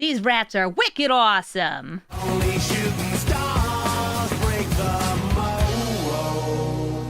These rats are wicked awesome. Only shooting stars break the mold.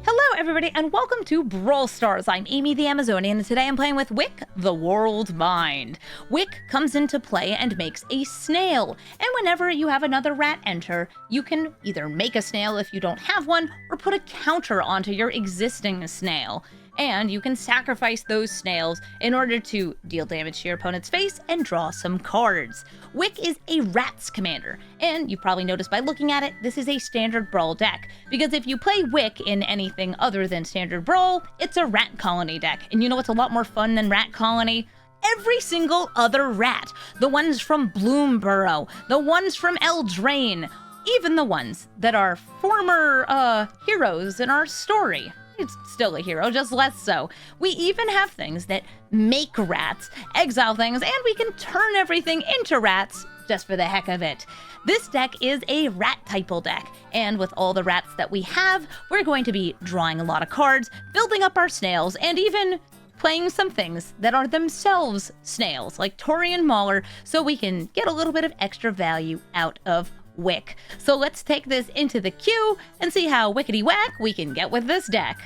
Hello, everybody, and welcome to Brawl Stars. I'm Amy the Amazonian, and today I'm playing with Wick, the Whorled Mind. Wick comes into play and makes a snail, and whenever you have another rat enter, you can either make a snail if you don't have one, or put a counter onto your existing snail. And you can sacrifice those snails in order to deal damage to your opponent's face and draw some cards. Wick is a rats commander, and you probably noticed by looking at it, this is a standard Brawl deck, because if you play Wick in anything other than standard Brawl, it's a rat colony deck. And you know what's a lot more fun than rat colony? Every single other rat. The ones from Bloomburrow, the ones from Eldraine, even the ones that are former heroes in our story. It's still a hero, just less so. We even have things that make rats, exile things, and we can turn everything into rats just for the heck of it. This deck is a rat typal deck, and with all the rats that we have, we're going to be drawing a lot of cards, building up our snails, and even playing some things that are themselves snails, like Taurian Mauler, so we can get a little bit of extra value out of Wick. So let's take this into the queue and see how wickety whack we can get with this deck.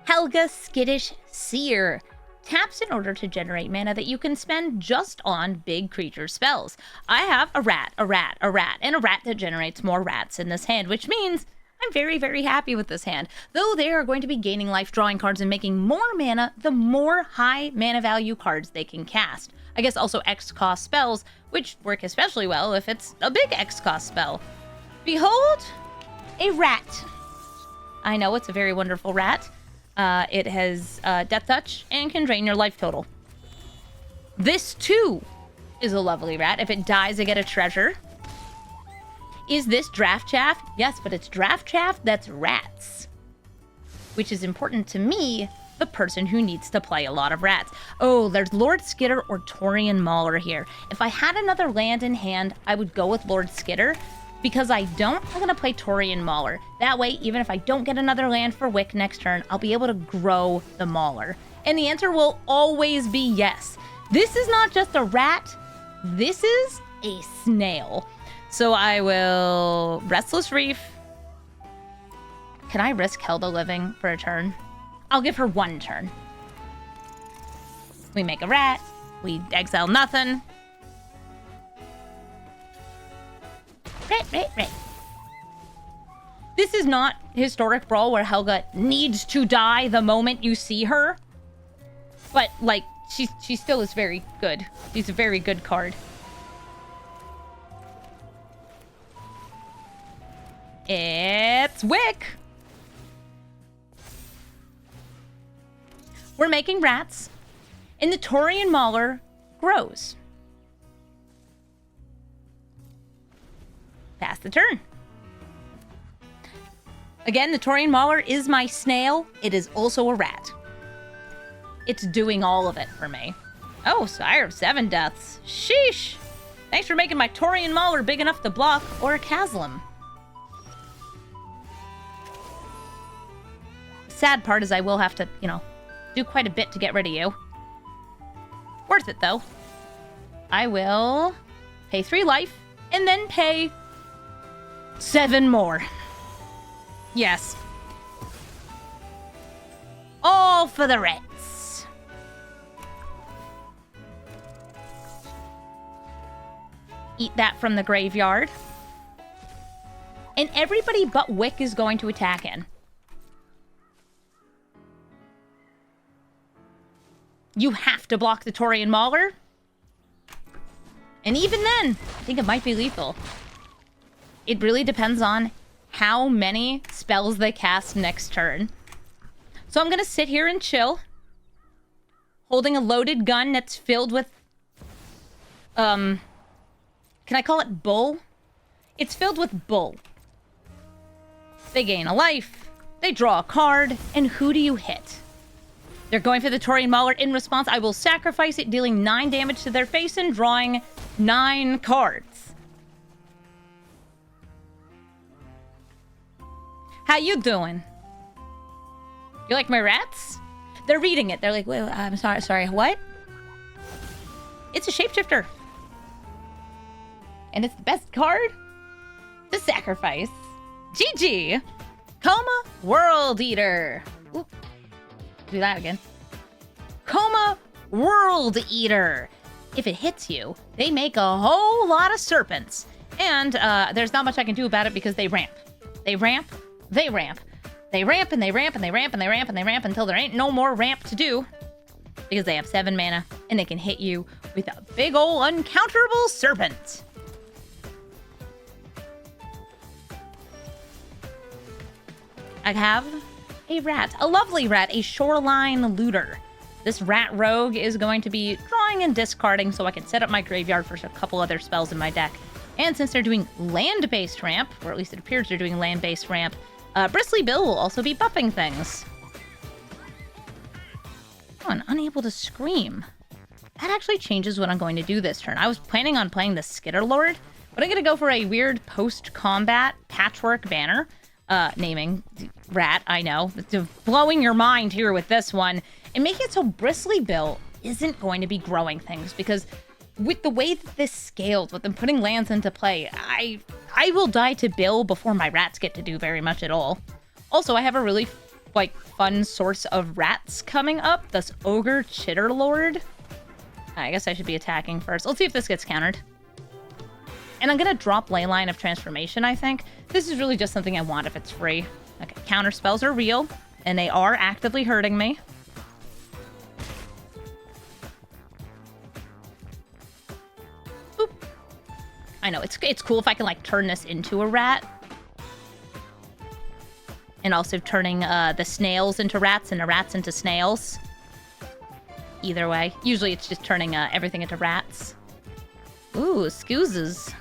Helga Skittish Seer. Taps in order to generate mana that you can spend just on big creature spells. I have a rat, and a rat that generates more rats in this hand, which means I'm very, very happy with this hand. Though they are going to be gaining life, drawing cards, and making more mana the more high mana value cards they can cast. I guess also X-cost spells, which work especially well if it's a big X-cost spell. Behold, a rat. I know, it's a very wonderful rat. It has Death Touch and can drain your life total. This, too, is a lovely rat. If it dies, I get a treasure. Is this Draft Chaff? Yes, but it's Draft Chaff that's rats. Which is important to me, the person who needs to play a lot of rats. Oh, there's Lord Skitter or Taurian Mauler here. If I had another land in hand, I would go with Lord Skitter. Because I don't, I'm gonna play Taurian Mauler. That way, even if I don't get another land for Wick next turn, I'll be able to grow the Mauler. And the answer will always be yes. This is not just a rat, this is a snail. So I will Restless Reef. Can I risk Helga living for a turn? I'll give her one turn. We make a rat. We exile nothing. Rat. This is not historic Brawl where Helga needs to die the moment you see her. But, like, she still is very good. She's a very good card. It's Wick! We're making rats, and the Taurian Mauler grows. Pass the turn. Again, the Taurian Mauler is my snail. It is also a rat. It's doing all of it for me. Oh, Sire of 7 deaths. Sheesh. Thanks for making my Taurian Mauler big enough to block or a Caslim. The sad part is I will have to, do quite a bit to get rid of you. Worth it, though. I will pay 3 life and then pay 7 more. Yes. All for the rats. Eat that from the graveyard. And everybody but Wick is going to attack in. You have to block the Taurian Mauler. And even then, I think it might be lethal. It really depends on how many spells they cast next turn. So I'm going to sit here and chill. Holding a loaded gun that's filled with... Can I call it bull? It's filled with bull. They gain a life. They draw a card. And who do you hit? They're going for the Taurian Mauler. In response, I will sacrifice it, dealing 9 damage to their face and drawing 9 cards. How you doing? You like my rats? They're reading it. They're like, wait, I'm sorry, what? It's a shapeshifter. And it's the best card to sacrifice. GG! Koma, World Eater. Oop. Do that again. Koma, World Eater. If it hits you, they make a whole lot of serpents. And there's not much I can do about it because they ramp. They ramp, they ramp. They ramp and they ramp and they ramp and they ramp and they ramp until there ain't no more ramp to do. Because they have 7 mana and they can hit you with a big ol' uncounterable serpent. I have a rat, a lovely rat, a shoreline looter. This rat rogue is going to be drawing and discarding so I can set up my graveyard for a couple other spells in my deck. And since they're doing land-based ramp, or at least it appears they're doing land-based ramp, Bristly Bill will also be buffing things. Oh, and unable to scream. That actually changes what I'm going to do this turn. I was planning on playing the Skitterlord, but I'm going to go for a weird post-combat patchwork banner. Naming rat, I know. Blowing your mind here with this one. And making it so Bristly Bill isn't going to be growing things, because with the way that this scaled, with them putting lands into play, I will die to Bill before my rats get to do very much at all. Also, I have a really fun source of rats coming up. This Ogre Chitterlord. I guess I should be attacking first. Let's see if this gets countered. And I'm going to drop Leyline of Transformation, I think. This is really just something I want if it's free. Okay, counter spells are real, and they are actively hurting me. Boop. I know, it's cool if I can, turn this into a rat. And also turning the snails into rats and the rats into snails. Either way. Usually it's just turning everything into rats. Ooh, scoozes.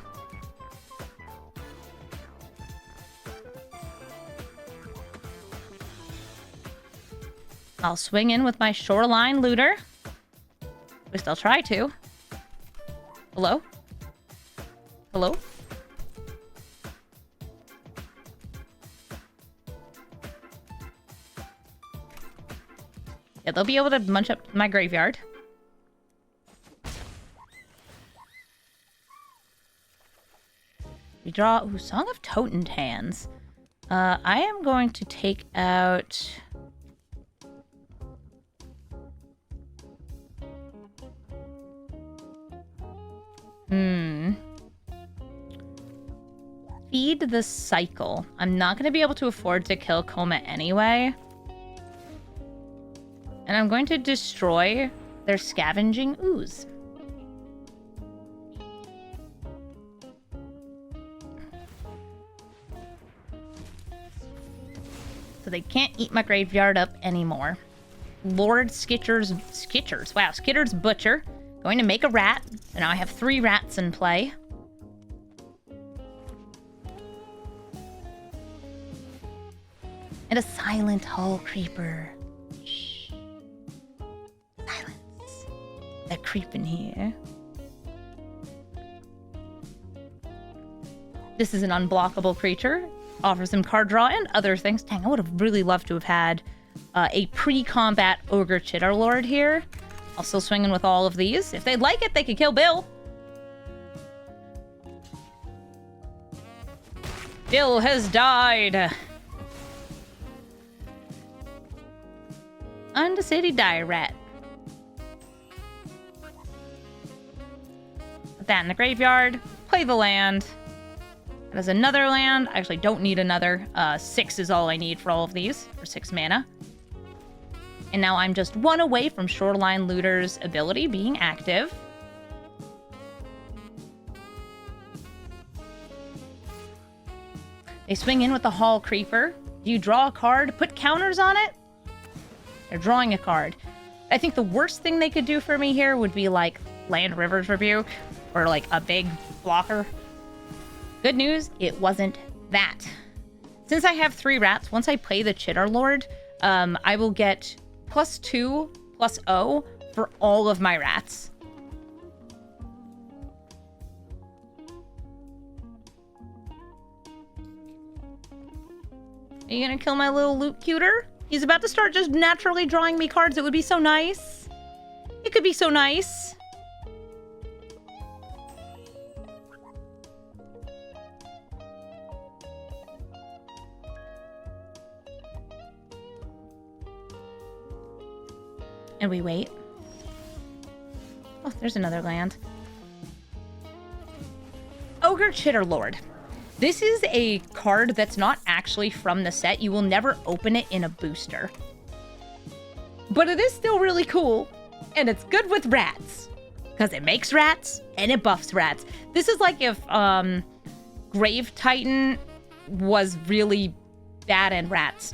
I'll swing in with my shoreline looter. At least I'll try to. Hello? Hello? Yeah, they'll be able to munch up my graveyard. We draw... Ooh, Song of Totentans. I am going to take out... Feed the Cycle. I'm not going to be able to afford to kill Koma anyway. And I'm going to destroy their Scavenging Ooze. So they can't eat my graveyard up anymore. Lord Skitter's Butcher. Going to make a rat. So now I have 3 rats in play. And a Silent Hall Creeper. Shh. Silence. They're creeping here. This is an unblockable creature. Offers him card draw and other things. Dang, I would have really loved to have had a pre-combat Ogre Chitterlord here. I'll still swing in with all of these. If they'd like it, they could kill Bill. Bill has died. Undercity Dire Rat. Put that in the graveyard. Play the land. There's another land. I actually don't need another. 6 is all I need for all of these. For 6 mana. And now I'm just 1 away from Shoreline Looter's ability being active. They swing in with the Hall Creeper. Do you draw a card? Put counters on it? They're drawing a card. I think the worst thing they could do for me here would be Land Rivers Rebuke. Or a big blocker. Good news, it wasn't that. Since I have 3 rats, once I play the Chitterlord, I will get +2/+0 for all of my rats. Are you gonna kill my little loot cuter? He's about to start just naturally drawing me cards. It would be so nice. It could be so nice. And we wait. Oh, there's another land. Ogre Chitterlord. This is a card that's not actually from the set. You will never open it in a booster. But it is still really cool. And it's good with rats. Because it makes rats and it buffs rats. This is like if Grave Titan was really bad in rats.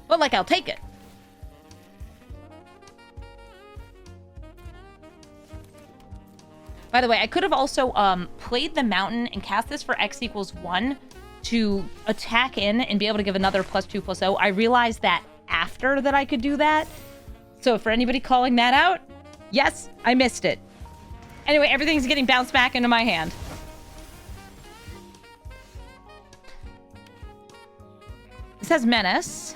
But like, I'll take it. By the way, I could have also played the mountain and cast this for X equals 1 to attack in and be able to give another +2/+0. I realized that after that I could do that. So for anybody calling that out, yes, I missed it. Anyway, everything's getting bounced back into my hand. It says Menace.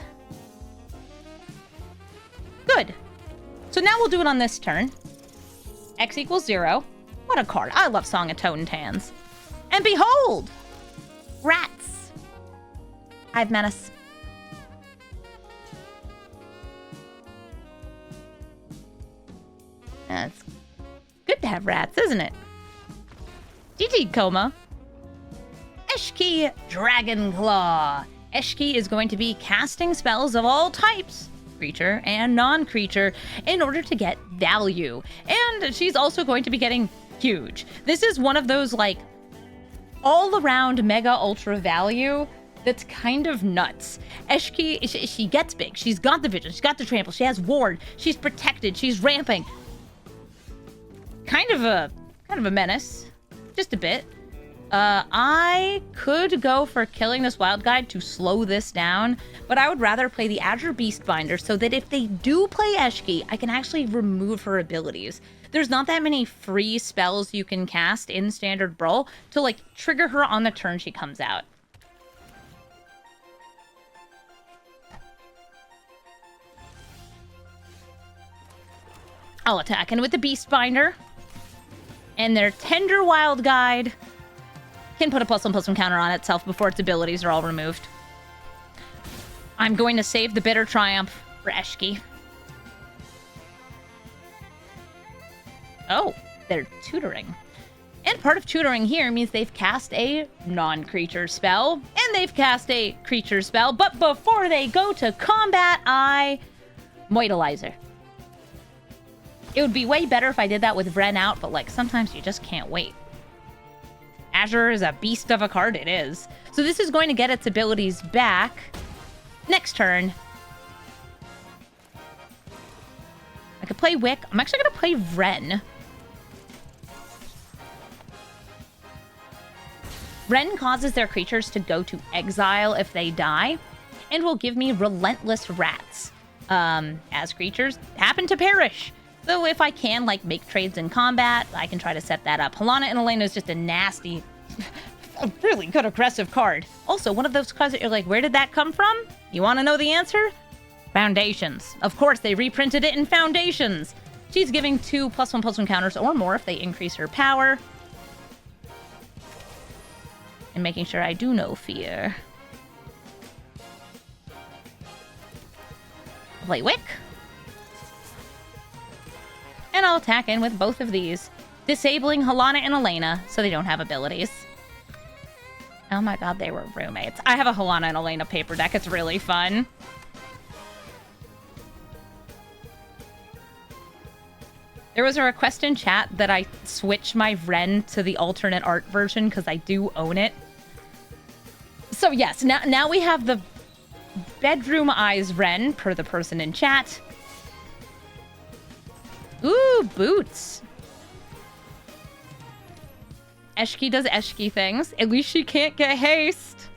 Good. So now we'll do it on this turn. X equals 0. What a card. I love Song of Toad and Tans. And behold! Rats. I have Menace. It's good to have rats, isn't it? GG, Koma. Eshki Dragonclaw. Eshki is going to be casting spells of all types, creature and non-creature, in order to get value. And she's also going to be getting huge. This is one of those, like, all-around mega ultra value that's kind of nuts. Eshki, she gets big. She's got the vision. She's got the trample. She has ward. She's protected. She's ramping. Kind of a menace. Just a bit. I could go for killing this wild guide to slow this down, but I would rather play the Azure Beastbinder so that if they do play Eshki, I can actually remove her abilities. There's not that many free spells you can cast in Standard Brawl to, like, trigger her on the turn she comes out. I'll attack in with the Beastbinder. And their Tender Wild Guide can put a +1/+1 counter on itself before its abilities are all removed. I'm going to save the Bitter Triumph for Eshki. Oh, they're tutoring. And part of tutoring here means they've cast a non-creature spell, and they've cast a creature spell, but before they go to combat, I Moitalizer. It would be way better if I did that with Vren out, but, like, sometimes you just can't wait. Azure is a beast of a card, it is. So this is going to get its abilities back next turn. I could play Wick. I'm actually going to play Vren. Vren causes their creatures to go to exile if they die, and will give me Relentless Rats. As creatures happen to perish. So if I can, like, make trades in combat, I can try to set that up. Helena and Elena is just a nasty, a really good aggressive card. Also, one of those cards that you're like, where did that come from? You want to know the answer? Foundations. Of course, they reprinted it in Foundations. She's giving 2 +1/+1 counters or more if they increase her power. And making sure I do no fear. Play Wick. And I'll attack in with both of these, disabling Helena and Elena so they don't have abilities. Oh my god, they were roommates. I have a Helena and Elena paper deck. It's really fun. There was a request in chat that I switch my Vren to the alternate art version because I do own it. So yes, now we have the Bedroom Eyes Vren, per the person in chat. Ooh, boots. Eshki does Eshki things. At least she can't get haste.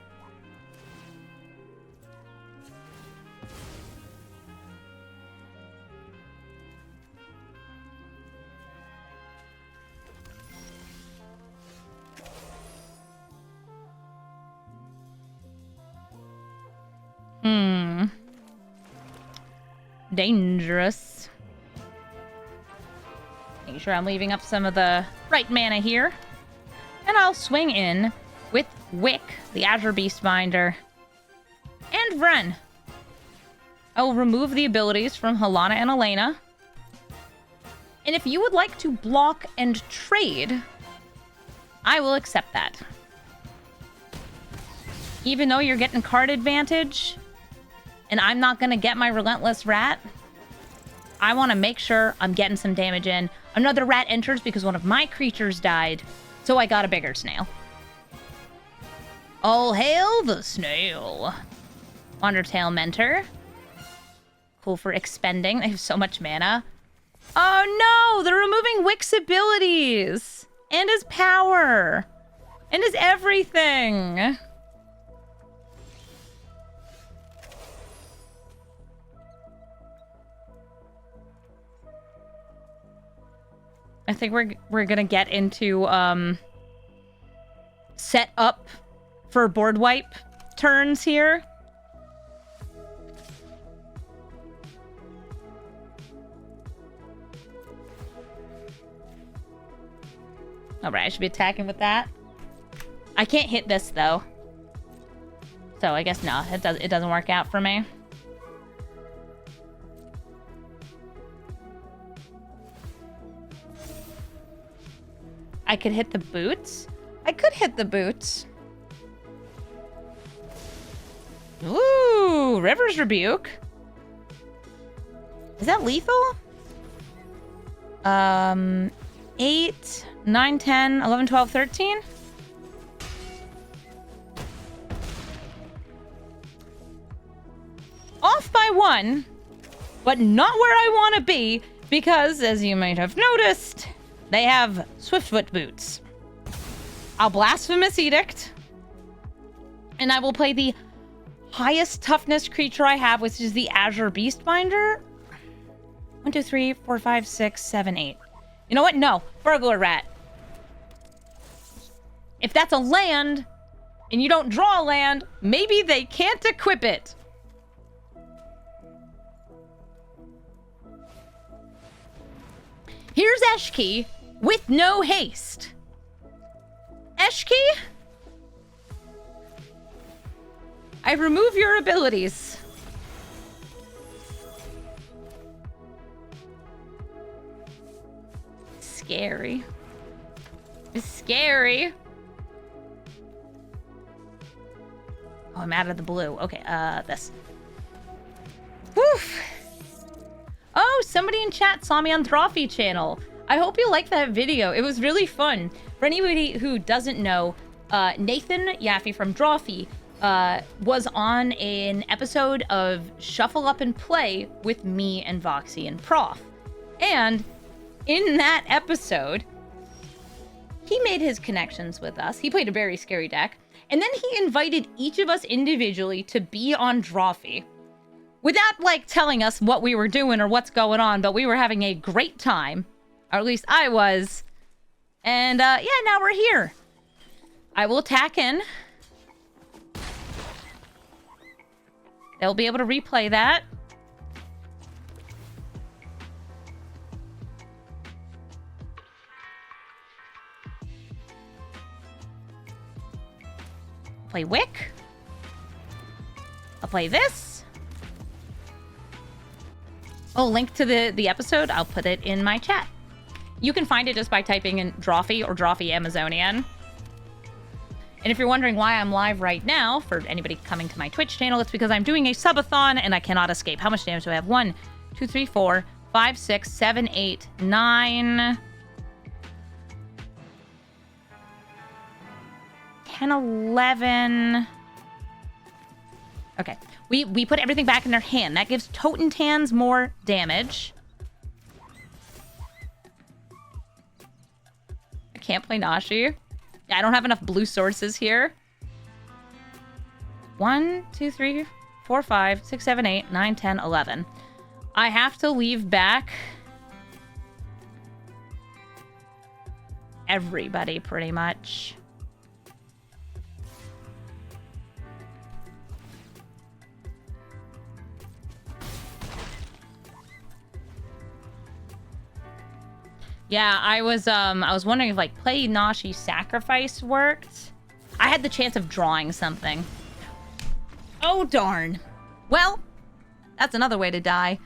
Dangerous. Making sure I'm leaving up some of the right mana here. And I'll swing in with Wick, the Azure Beastbinder, and Vren. I will remove the abilities from Helena and Elena. And if you would like to block and trade, I will accept that. Even though you're getting card advantage, and I'm not going to get my Relentless Rat, I want to make sure I'm getting some damage in. Another rat enters because one of my creatures died, so I got a bigger snail. All hail the snail. Wandertail Mentor. Cool for expending. They have so much mana. Oh no! They're removing Wick's abilities! And his power! And his everything! I think we're gonna get into set up for board wipe turns here. Alright, I should be attacking with that. I can't hit this though. So I guess no, it doesn't work out for me. I could hit the boots. I could hit the boots. Ooh, River's Rebuke. Is that lethal? 8, 9, 10, 11, 12, 13? Off by 1, but not where I want to be, because, as you might have noticed, they have Swiftfoot boots. I'll Blasphemous Edict, and I will play the highest toughness creature I have, which is the Azure Beastbinder. 1, 2, 3, 4, 5, 6, 7, 8. You know what? No. Burglar Rat. If that's a land, and you don't draw a land, maybe they can't equip it. Here's Eshki with no haste. Eshki? I remove your abilities. Scary. It's scary. Oh, I'm out of the blue. Okay, this. Woof. Oh, somebody in chat saw me on Drawfee channel. I hope you liked that video. It was really fun. For anybody who doesn't know, Nathan Yaffe from Drawfee was on an episode of Shuffle Up and Play with me and Voxy and Prof. And in that episode, he made his connections with us. He played a very scary deck. And then he invited each of us individually to be on Drawfee. Without, like, telling us what we were doing or what's going on, but we were having a great time. Or at least I was. And, yeah, now we're here. I will attack in. They'll be able to replay that. Play Wick. I'll play this. Oh, link to the episode, I'll put it in my chat. You can find it just by typing in Drawfee or Drawfee Amazonian. And if you're wondering why I'm live right now, for anybody coming to my Twitch channel, it's because I'm doing a subathon and I cannot escape. How much damage do I have? 1, 2, 3, 4, 5, 6, 7, 8, 9, 10, 11. Okay. We put everything back in their hand. That gives Totentans more damage. I can't play Nashi. I don't have enough blue sources here. 1, 2, 3, 4, 5, 6, 7, 8, 9, 10, 11. I have to leave back everybody, pretty much. Yeah, I was wondering if, like, play Nashi Sacrifice worked. I had the chance of drawing something. Oh, darn. Well, That's another way to die.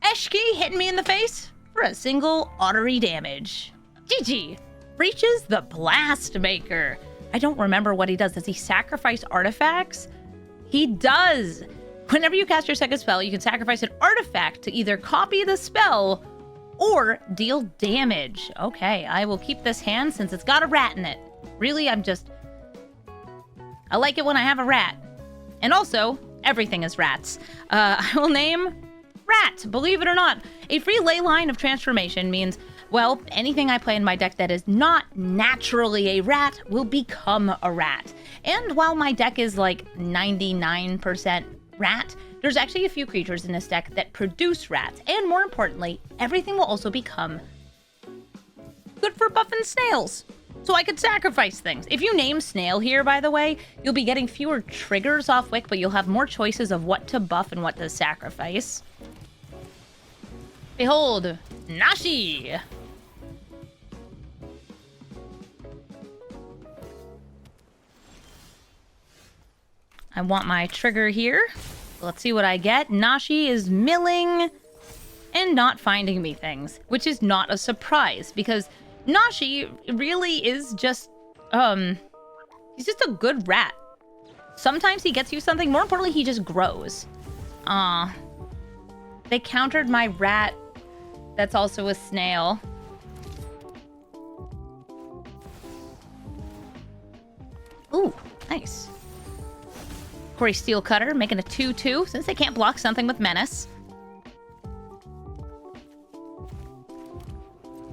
Eshki hitting me in the face for a single artery damage. GG. Breeches the Blast Maker. I don't remember what he does. Does he sacrifice artifacts? He does. Whenever you cast your second spell, you can sacrifice an artifact to either copy the spell or deal damage. Okay, I will keep this hand since it's got a rat in it. Really, I like it when I have a rat. And also, everything is rats. I will name Rat. Believe it or not, a free ley line of transformation means, well, anything I play in my deck that is not naturally a rat will become a rat. And while my deck is like 99% rat, there's actually a few creatures in this deck that produce rats. And more importantly, everything will also become good for buffing snails. So I could sacrifice things. If you name Snail here, by the way, you'll be getting fewer triggers off Wick, but you'll have more choices of what to buff and what to sacrifice. Behold, Nashi! I want my trigger here. Let's see what I get. Nashi is milling and not finding me things, which is not a surprise because Nashi really is just, he's just a good rat. Sometimes he gets you something. More importantly, he just grows. They countered my rat. That's also a snail. Ooh, nice. Corey Steel Cutter making a 2/2 since they can't block something with Menace.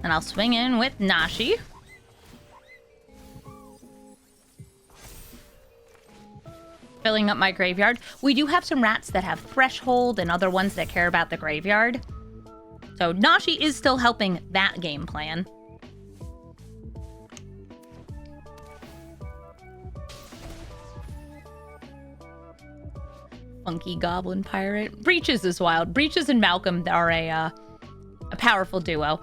And I'll swing in with Nashi. Filling up my graveyard. We do have some rats that have Threshold and other ones that care about the graveyard. So Nashi is still helping that game plan. Funky Goblin Pirate. Breeches is wild. Breeches and Malcolm are a powerful duo.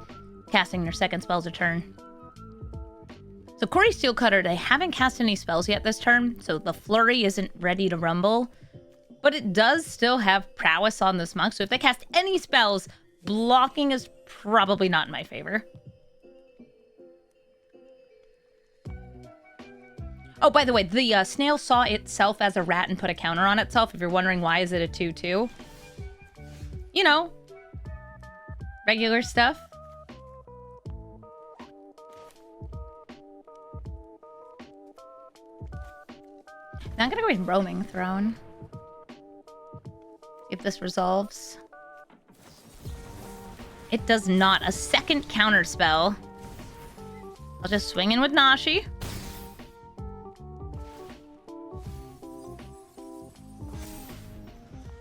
Casting their second spells a turn. So Corey Steelcutter, they haven't cast any spells yet this turn, so the Flurry isn't ready to rumble. But it does still have prowess on this monk, so if they cast any spells, blocking is probably not in my favor. Oh, by the way, the snail saw itself as a rat and put a counter on itself. If you're wondering why is it a 2/2. You know, regular stuff. Now I'm gonna go with Roaming Throne. If this resolves. It does not. A second counter spell. I'll just swing in with Nashi.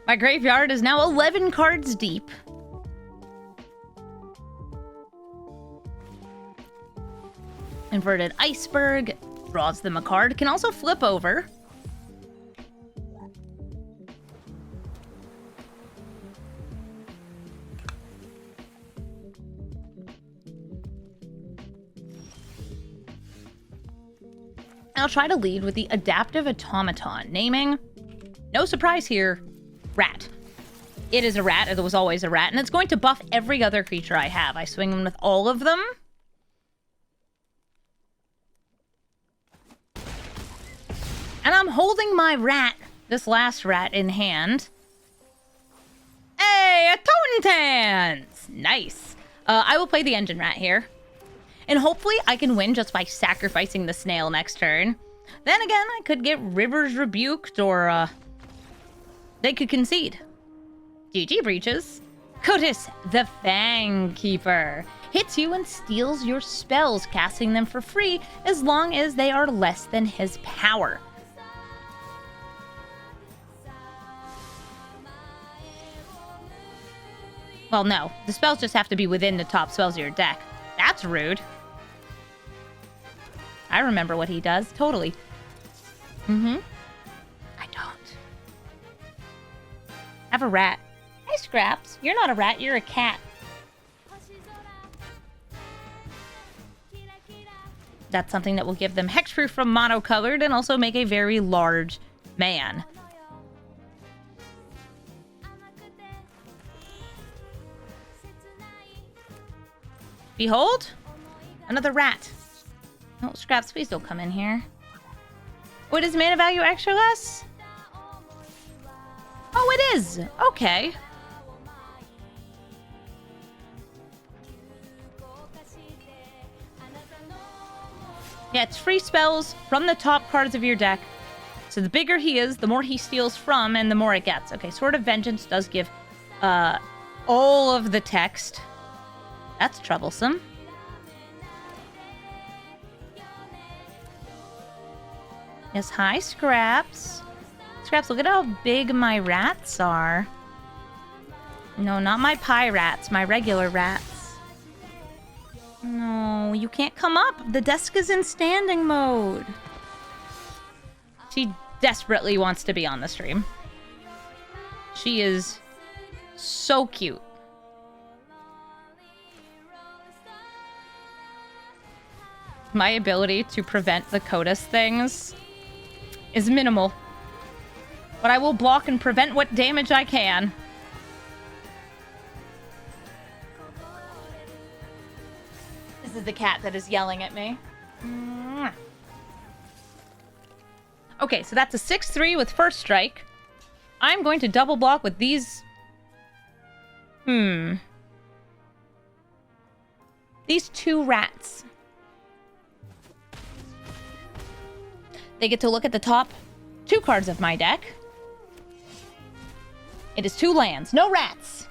My graveyard is now 11 cards deep. Inverted Iceberg draws them a card. Can also flip over. I'll try to lead with the Adaptive Automaton. Naming, no surprise here, rat. It is a rat. It was always a rat. And it's going to buff every other creature I have. I swing them with all of them. And I'm holding my rat, this last rat, in hand. Hey, a Tontans! Nice. I will play the Engine Rat here. And hopefully I can win just by sacrificing the snail next turn. Then again, I could get Rivers rebuked or they could concede. GG Breeches. Kotis, the Fang Keeper. Hits you and steals your spells, casting them for free as long as they are less than his power. Well, no. The spells just have to be within the top spells of your deck. That's rude. I remember what he does. Totally. I don't. I have a rat. Hi, Scraps. You're not a rat. You're a cat. That's something that will give them hexproof from monocolored and also make a very large man. Behold! Another rat. Oh, Scraps, please don't come in here. What is mana value extra less? Oh, it is! Okay. Yeah, it's free spells from the top cards of your deck. So the bigger he is, the more he steals from, and the more it gets. Okay, Sword of Vengeance does give all of the text. That's troublesome. Yes, hi, Scraps. Scraps, look at how big my rats are. No, not my pie rats, my regular rats. No, you can't come up. The desk is in standing mode. She desperately wants to be on the stream. She is so cute. My ability to prevent the Kotis things is minimal. But I will block and prevent what damage I can. This is the cat that is yelling at me. Okay, so that's a 6-3 with first strike. I'm going to double block with these... These two rats. They get to look at the top 2 cards of my deck. It is 2 lands, no rats.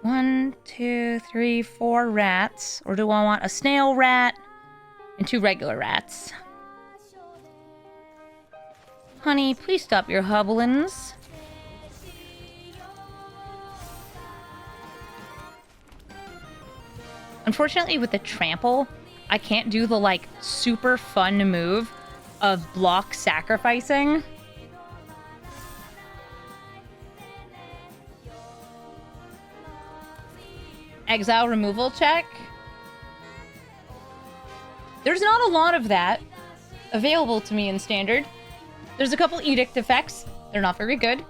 1, 2, 3, 4 rats. Or do I want a snail rat and 2 regular rats? Honey, please stop your hubblins. Unfortunately, with the trample, I can't do the, like, super fun move of block sacrificing. Exile removal check. There's not a lot of that available to me in Standard. There's a couple edict effects. They're not very good.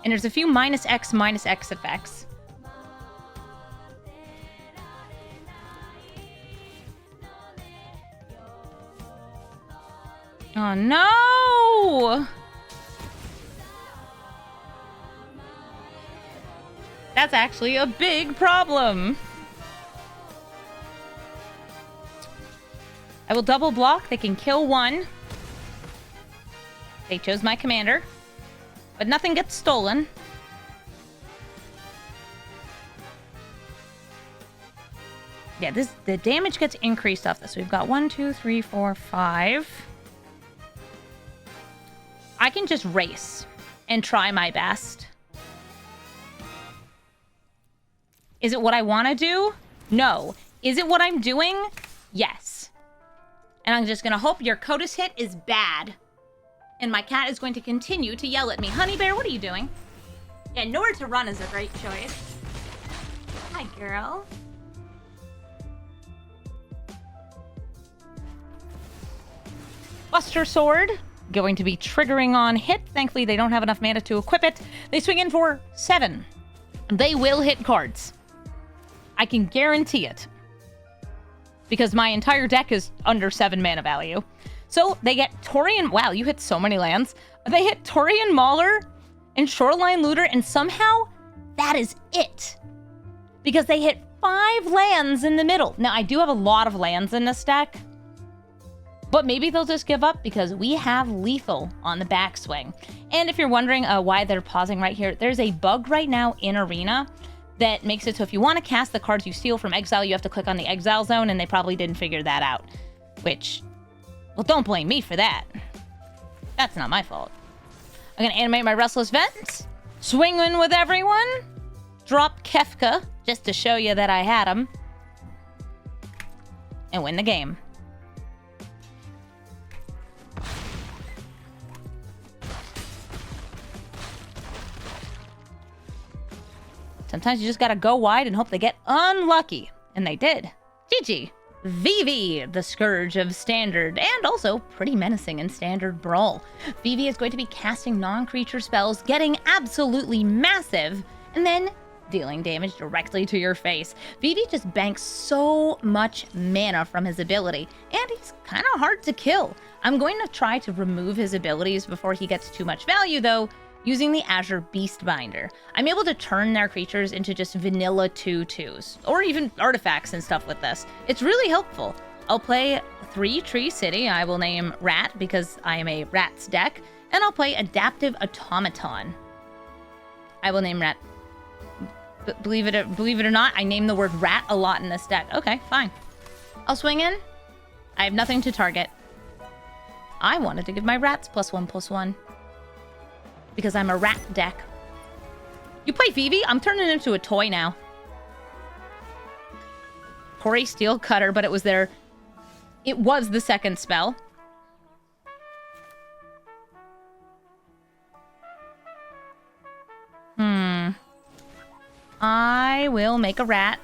And there's a few -X effects. Oh no! That's actually a big problem. I will double block. They can kill 1. They chose my commander. But nothing gets stolen. Yeah, the damage gets increased off this. We've got 1, 2, 3, 4, 5. I can just race and try my best. Is it what I want to do? No. Is it what I'm doing? Yes. And I'm just going to hope your Kotis hit is bad. And my cat is going to continue to yell at me. Honey Bear, what are you doing? Yeah, nowhere to run is a great choice. Hi, girl. Buster Sword. Going to be triggering on hit. Thankfully, they don't have enough mana to equip it. They swing in for 7. They will hit cards. I can guarantee it. Because my entire deck is under 7 mana value. So they get Taurian... Wow, you hit so many lands. They hit Taurian Mauler and Shoreline Looter, and somehow that is it. Because they hit 5 lands in the middle. Now, I do have a lot of lands in this deck. But maybe they'll just give up because we have lethal on the backswing. And if you're wondering why they're pausing right here, there's a bug right now in Arena that makes it so if you want to cast the cards you steal from exile, you have to click on the exile zone, and they probably didn't figure that out. Which, well, don't blame me for that. That's not my fault. I'm going to animate my Restless Vent, swing in with everyone, drop Kefka just to show you that I had him, and win the game. Sometimes you just gotta go wide and hope they get unlucky. And they did. GG. Vivi, the Scourge of Standard, and also pretty menacing in Standard Brawl. Vivi is going to be casting non-creature spells, getting absolutely massive, and and then dealing damage directly to your face. Vivi just banks so much mana from his ability, and he's kind of hard to kill. I'm going to try to remove his abilities before he gets too much value, though, using the Azure Beastbinder. I'm able to turn their creatures into just vanilla 2/2s, or even artifacts and stuff with this. It's really helpful. I'll play 3 Tree City. I will name Rat because I am a Rats deck, and I'll play Adaptive Automaton. I will name Rat. Believe it or not, I name the word rat a lot in this deck. Okay, fine. I'll swing in. I have nothing to target. I wanted to give my rats +1/+1. Because I'm a rat deck. You play Vivi? I'm turning it into a toy now. Corey Steel Cutter, but it was the second spell. I will make a rat.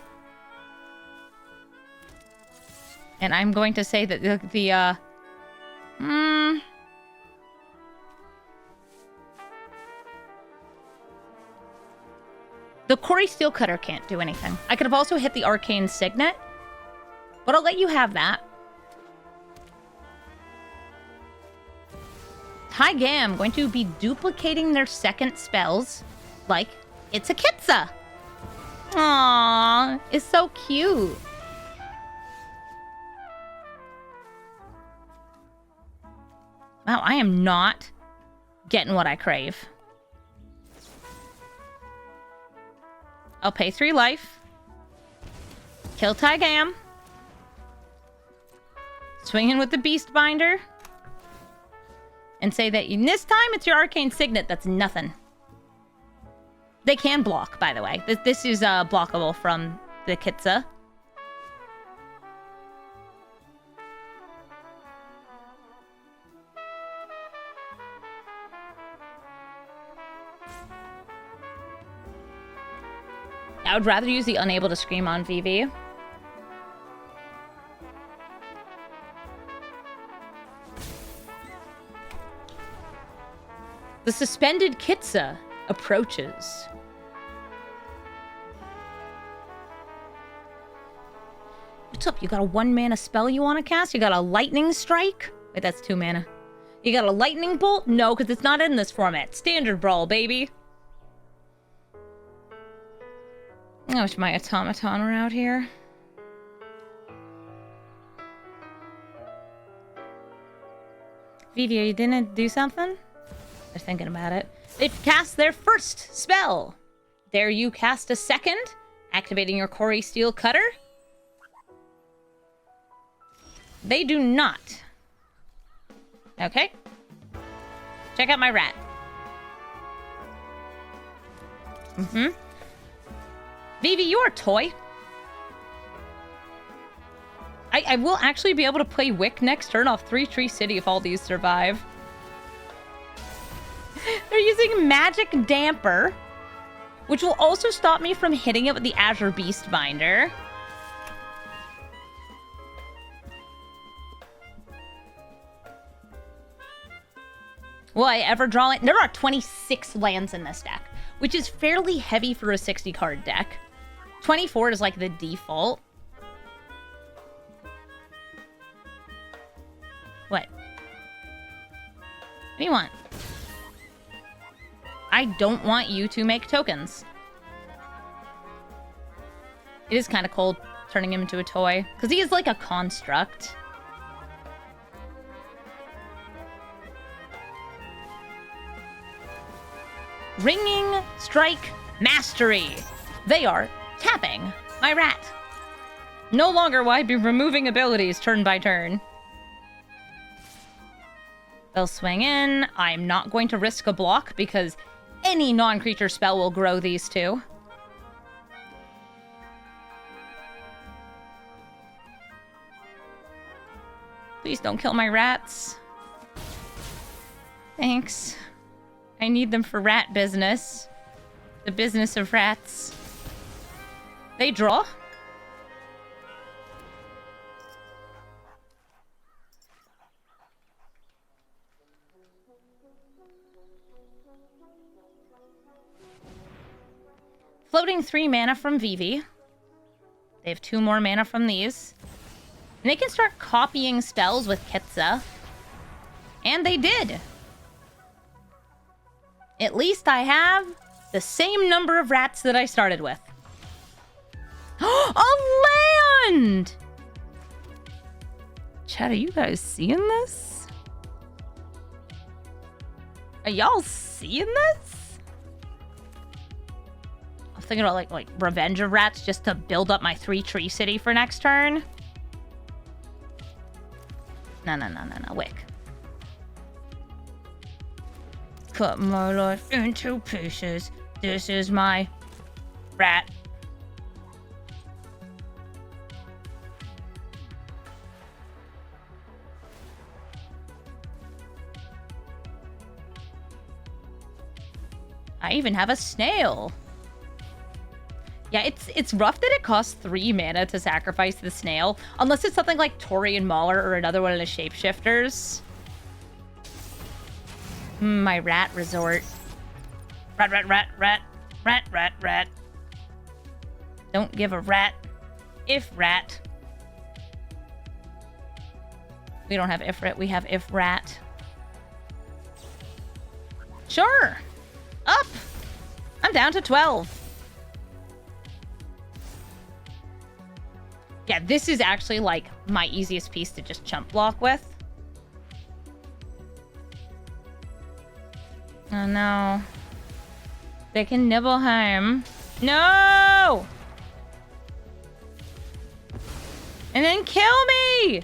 And I'm going to say that the Corey Steel Cutter can't do anything. I could have also hit the Arcane Signet, but I'll let you have that. Taigam going to be duplicating their second spells like it's a Kitsa. Aww, it's so cute. Wow, I am not getting what I crave. I'll pay 3 life. Kill Taigam. Swing in with the Beastbinder. And say that this time it's your Arcane Signet. That's nothing. They can block, by the way. This is blockable from the Kitsa. I would rather use the Unable to Scream on Vivi. The Suspended Kitsa approaches. What's up? You got a 1-mana spell you want to cast? You got a Lightning Strike? Wait, that's 2 mana. You got a Lightning Bolt? No, because it's not in this format. Standard Brawl, baby. I wish my automaton were out here. Vivi, are you gonna do something? They're thinking about it. They've cast their first spell. Dare you cast a second? Activating your Corey Steel Cutter? They do not. Okay. Check out my rat. Vivi, you're a toy. I will actually be able to play Wick next turn off 3 Tree City if all these survive. They're using Magic Damper, which will also stop me from hitting it with the Azure Beastbinder. Will I ever draw it? There are 26 lands in this deck, which is fairly heavy for a 60-card deck. 24 is like the default. What? What do you want? I don't want you to make tokens. It is kind of cold turning him into a toy, because he is like a construct. Ringing Strike Mastery. They are tapping my rat. No longer will I be removing abilities turn by turn. They'll swing in. I'm not going to risk a block because any non-creature spell will grow these two. Please don't kill my rats. Thanks. I need them for rat business. The business of rats. They draw. floating 3 mana from Vivi. They have 2 more mana from these. And they can start copying spells with Kitza. And they did. At least I have the same number of rats that I started with. A land! Chat, are you guys seeing this? Are y'all seeing this? I was thinking about like Revenge of Rats just to build up my 3-tree city for next turn. No, Wick. Cut my life into pieces. This is my rat. I even have a snail. Yeah, it's rough that it costs 3 mana to sacrifice the snail, unless it's something like Torian Mauler or another one of the shapeshifters. My rat resort. Rat. Don't give a rat. If rat. We don't have Ifrit, we have if rat. Sure. Up. I'm down to 12. Yeah, this is actually like my easiest piece to just chump block with. Oh no. They can Nibelheim. No! And then kill me!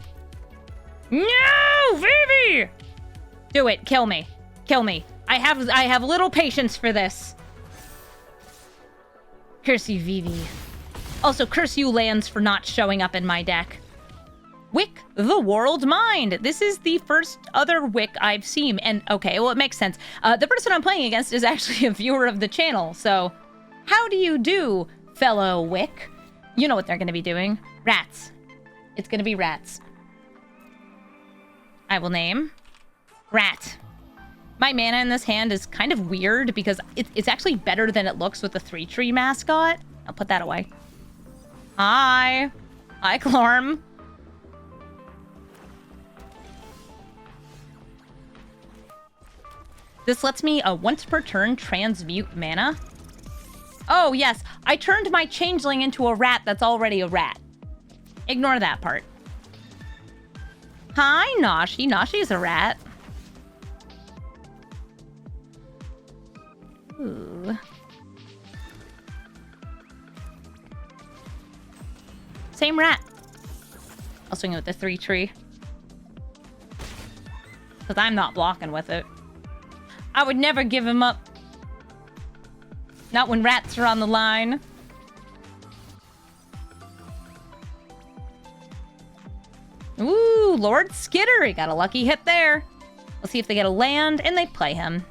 No! Vivi! Do it. Kill me. Kill me. I have little patience for this. Curse you, Vivi. Also, curse you, lands, for not showing up in my deck. Wick, the Whorled Mind. This is the first other Wick I've seen. And, okay, well, it makes sense. The person I'm playing against is actually a viewer of the channel. So, how do you do, fellow Wick? You know what they're going to be doing. Rats. It's going to be rats. I will name Rat. My mana in this hand is kind of weird because it's actually better than it looks with the 3-tree mascot. I'll put that away. Hi, Clorm. This lets me once per turn transmute mana. Oh yes, I turned my changeling into a rat that's already a rat. Ignore that part. Hi, Nashi. Nashi's a rat. Ooh. Same rat. I'll swing it with the 3-tree. Because I'm not blocking with it. I would never give him up. Not when rats are on the line. Ooh, Lord Skitter. He got a lucky hit there. Let's see if they get a land, and they play him.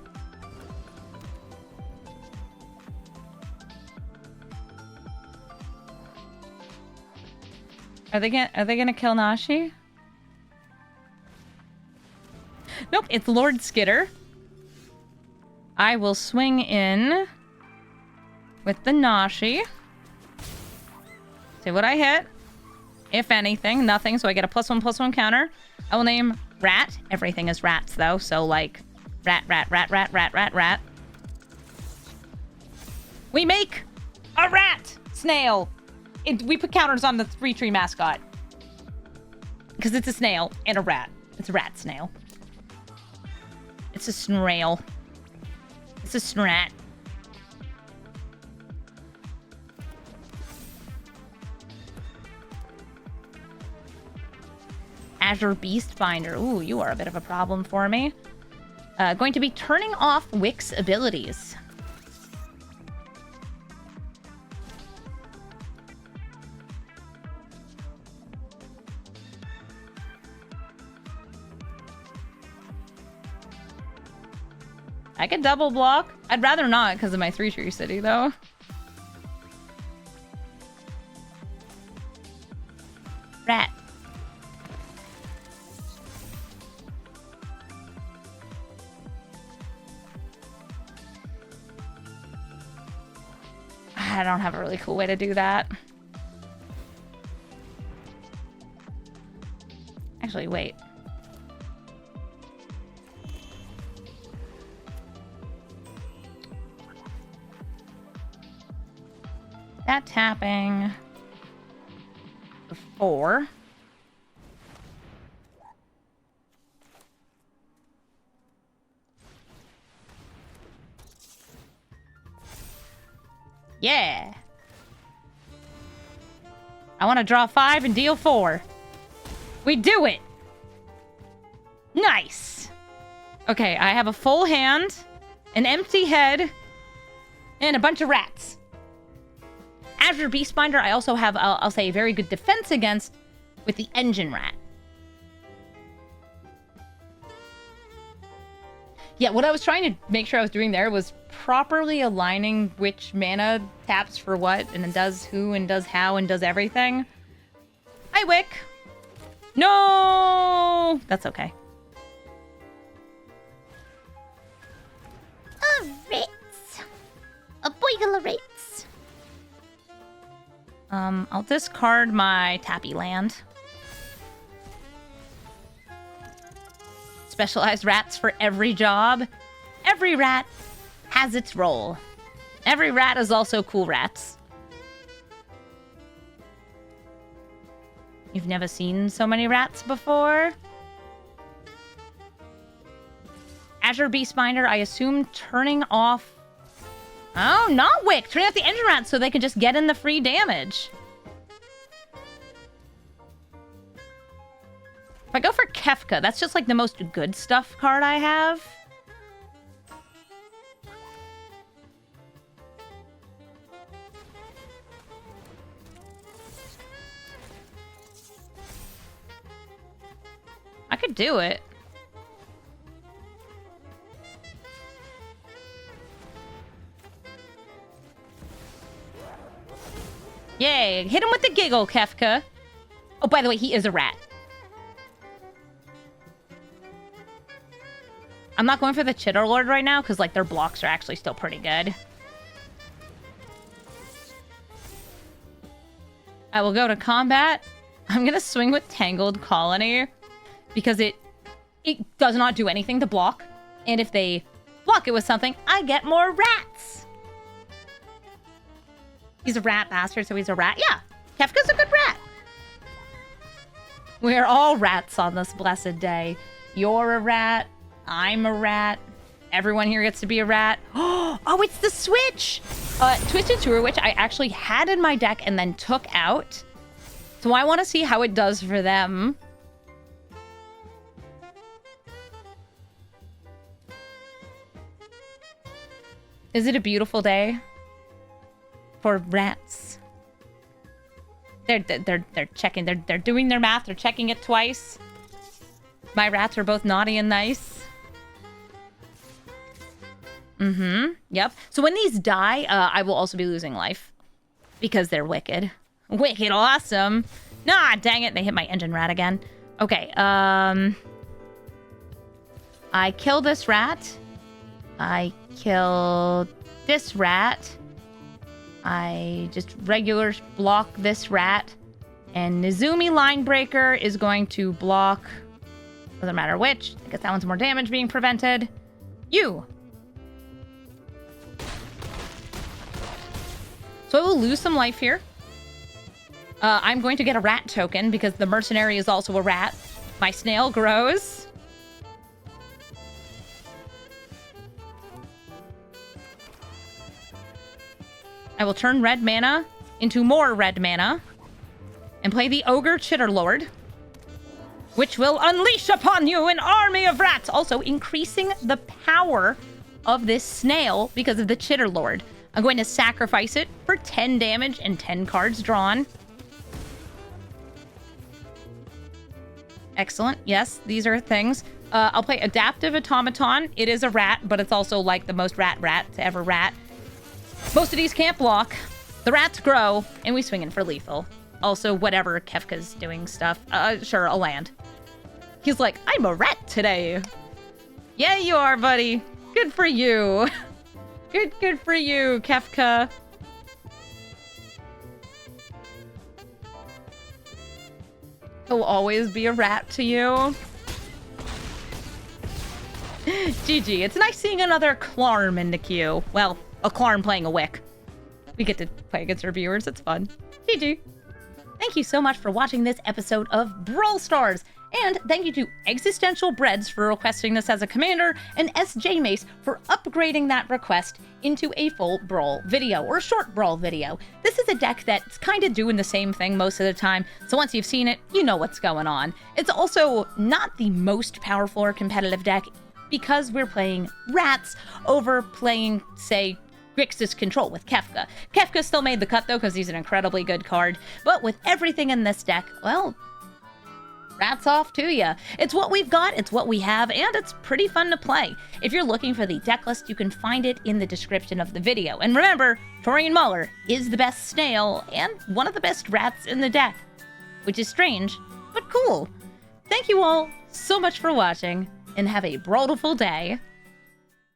Are they gonna kill Nashi? Nope, it's Lord Skitter. I will swing in with the Nashi. See what I hit. If anything, nothing, so I get a +1/+1 counter. I will name Rat. Everything is rats, though, so, like, rat. We make a rat snail. We put counters on the 3-tree mascot. Because it's a snail and a rat. It's a rat snail. It's a snail. It's a snrat. Azure Beastbinder. Ooh, you are a bit of a problem for me. Going to be turning off Wick's abilities. I could double block. I'd rather not because of my 3-tree city, though. Rat. I don't have a really cool way to do that. Actually, wait. That tapping for 4. Yeah. I want to draw 5 and deal 4. We do it. Nice. Okay, I have a full hand, an empty head, and a bunch of rats. After Beastbinder, I also have, I'll say, a very good defense against with the engine rat. Yeah, what I was trying to make sure I was doing there was properly aligning which mana taps for what, and then does who, and does how, and does everything. Hi, Wick. No! That's okay. A Ritz. A boigle Ritz. I'll discard my tappy land. Specialized rats for every job. Every rat has its role. Every rat is also cool rats. You've never seen so many rats before? Azure Beastbinder, I assume turning off... Oh, not Wick! Turning off the engine rats so they can just get in the free damage. If I go for Kefka, that's just like the most good stuff card I have. I could do it. Yay! Hit him with the giggle, Kefka. Oh, by the way, he is a rat. I'm not going for the Chitter Lord right now, because, like, their blocks are actually still pretty good. I will go to combat. I'm going to swing with Tangled Colony, because it does not do anything to block. And if they block it with something, I get more rats. He's a rat bastard, so he's a rat. Yeah, Kefka's a good rat. We're all rats on this blessed day. You're a rat. I'm a rat. Everyone here gets to be a rat. Oh, it's the switch! Twisted Tour, which I actually had in my deck and then took out. So I want to see how it does for them. Is it a beautiful day for rats? They're checking. They're doing their math. They're checking it twice. My rats are both naughty and nice. Mm-hmm. Yep. So when these die, I will also be losing life because they're wicked. Wicked awesome. Nah, dang it. They hit my engine rat again. Okay. I kill this rat. I kill this rat. I just regular block this rat. And Nizumi Linebreaker is going to block... Doesn't matter which. I guess that one's more damage being prevented. You! So I will lose some life here. I'm going to get a rat token because the mercenary is also a rat. My snail grows. I will turn red mana into more red mana and play the Ogre Chitterlord, which will unleash upon you an army of rats, also increasing the power of this snail because of the Chitterlord. I'm going to sacrifice it for 10 damage and 10 cards drawn. Excellent. Yes, these are things. I'll play Adaptive Automaton. It is a rat, but it's also like the most rat to ever rat. Most of these can't block. The rats grow, and we swing in for lethal. Also, whatever, Kefka's doing stuff. Sure, I'll land. He's like, I'm a rat today. Yeah, you are, buddy. Good for you. Good for you, Kefka. He'll always be a rat to you. GG. It's nice seeing another Clarm in the queue. Well, a Clarm playing a Wick. We get to play against our viewers. It's fun. GG. Thank you so much for watching this episode of Brawl Stars. And thank you to Existential Breads for requesting this as a commander, and SJ Mace for upgrading that request into a full Brawl video, or a short Brawl video. This is a deck that's kind of doing the same thing most of the time, so once you've seen it, you know what's going on. It's also not the most powerful or competitive deck, because we're playing rats over playing, say, Grixis Control with Kefka. Kefka still made the cut, though, because he's an incredibly good card, but with everything in this deck, well, rats off to ya. It's what we've got, it's what we have, and it's pretty fun to play. If you're looking for the deck list, you can find it in the description of the video. And remember, Torian Muller is the best snail and one of the best rats in the deck, which is strange, but cool. Thank you all so much for watching, and have a brawlful day.